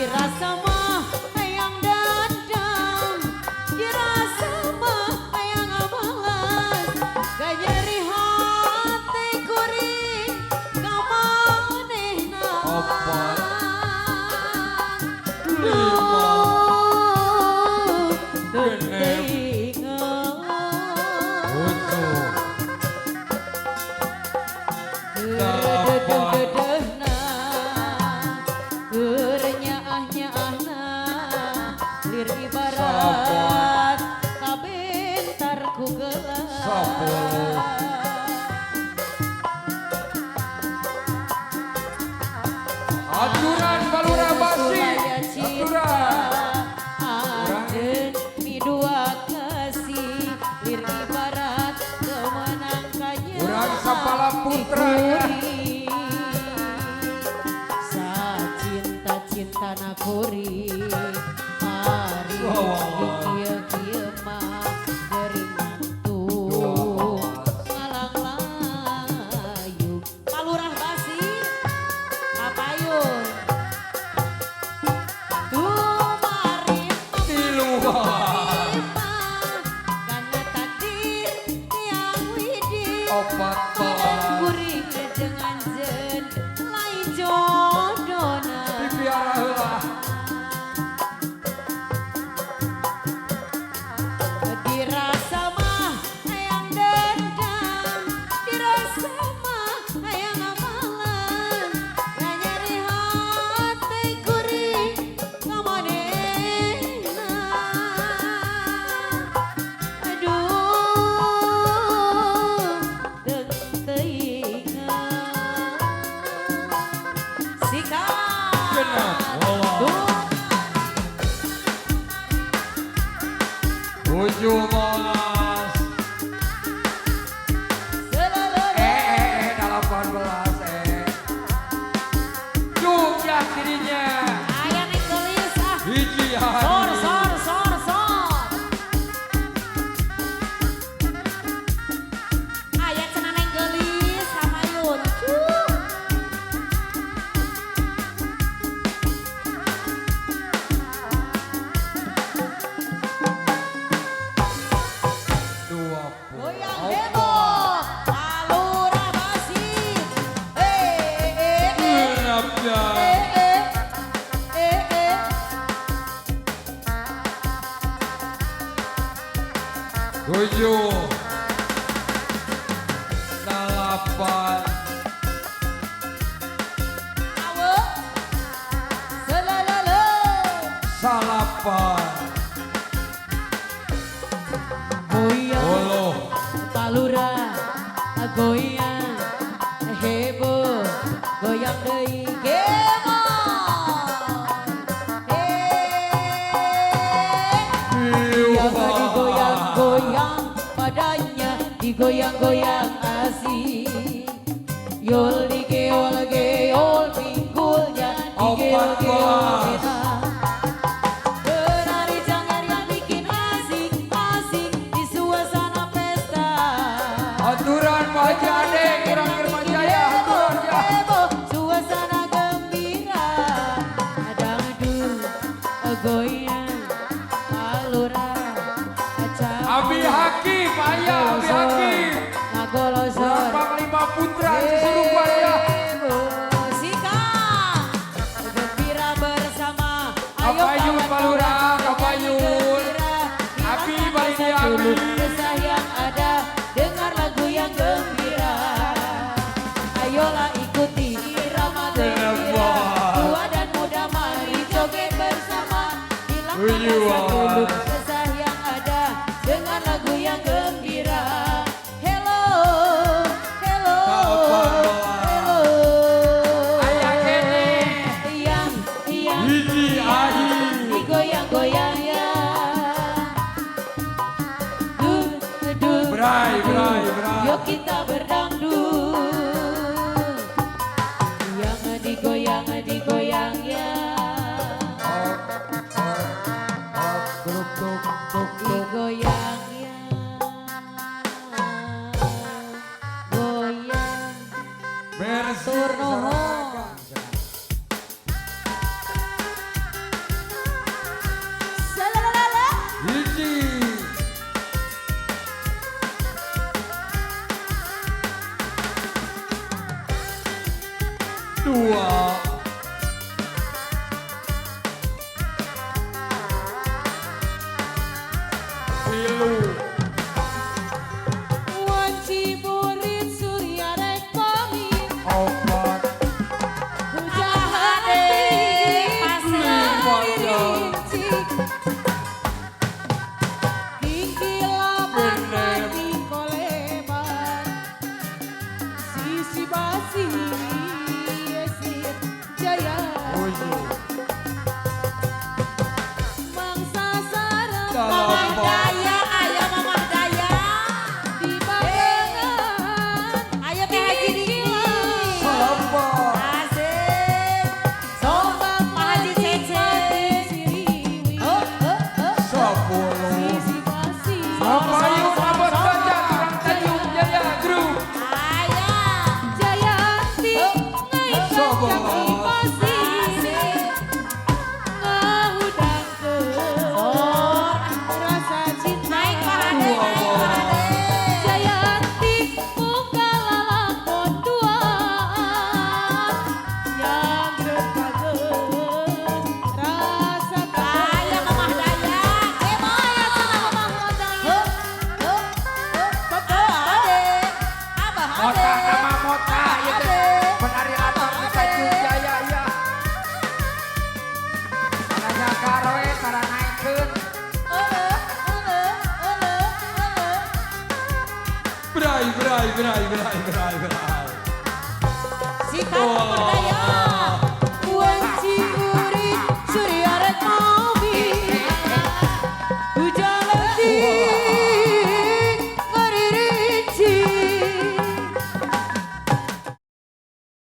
dirasa mah hayang dandang, dirasa mah hayang balas, gak nyeri hati kuring kamanehna. Lir ibarat kabentar ku gelas. Aturan balura basi, aturan. Aden mi dua kasih, lir ibarat kemenangkannya. Urang sapala putra ya. Sa cinta nakuri. Kieu mah gering mantu ngalang layu palurah basi kapayun tumari Tiluan karena takdir tiang widi opat kuring dengan jen lain jodohna dipiara heula. Dirasa mah hayang dendam, dirasa mah hayang amalan, gak nyeri hati kuring kamanehna. Aduh, deung teuingan sikat. Genep. Tujuh mas. 18 Jumlah dirinya. Aya nih gelis ah. Hiji hari. Sor. Aya cenah neng gelis sama yun. Goyang heboh, palurah basi. Genepnya. Tujuh. 8. Awe, selalala. Salapan. Goyang, palurah, goyang, heboh, goyang deui digoyang-goyang padanya, digoyang-goyang asik. Yol digeol-geol pinggulnya, digeol-geol enak. Penari jangan yang bikin asik-asik di suasana pesta. Aturan Majade, Kirang Irman Jaya. Aturan ya. Heboh, suasana gembira. Dangdut, goyang, palurah, Abi Hakim, ayah Abi Hakim. ngagolosor. Panglima Putra Cisurupar ya. Sikat, gembira bersama. Ayo Kapayun kawan-kawan, palurah, kapayun. gembira. Abi Hilangkan balik rasa dia, Abi. dulu, resah yang ada, dengar lagu yang gembira. Ayolah ikuti irama gembira. Tua dan muda mari joget bersama. Hilangkan rasa dulu, resah yang ada, dengar lagu yang gembira. Hello, hello, hello. Ayah kene. Yang Hiji ahi. digoyang-goyang ya. Bray. Yuk kita berdangdut. Yang digoyang ya. pilu. Wanci murid surya rek pamit. Obat Hujan hati pasang rincik. Gigi lapan mati koleban. Sisi basi esir jaya. Mangsa sarang Dalam daya ayah mamah daya. Di barengan ayah Teh Haji Dikila. Sabar. Asik. Sobat Pak Haji Cece. Sepuluh. Sisi basi. Apa yuk abad baca kurang Tanjung Jaya Group. Ayah Jayanti ngai Sabar. kacang pasir. Ngahudangkeun rasa cinta. Naik parade, naik parade. Jayanti muka lalakon dua yang berkageun rasa daya mamah daya. Maya cenah mamah daya. Abah Mota nama Mota ya teh. Penari latar di Tanjung Jaya ya. Karena karoe para naikeun. Berai. Sikat perdaya Wanci murid surya rek mami Hujan letih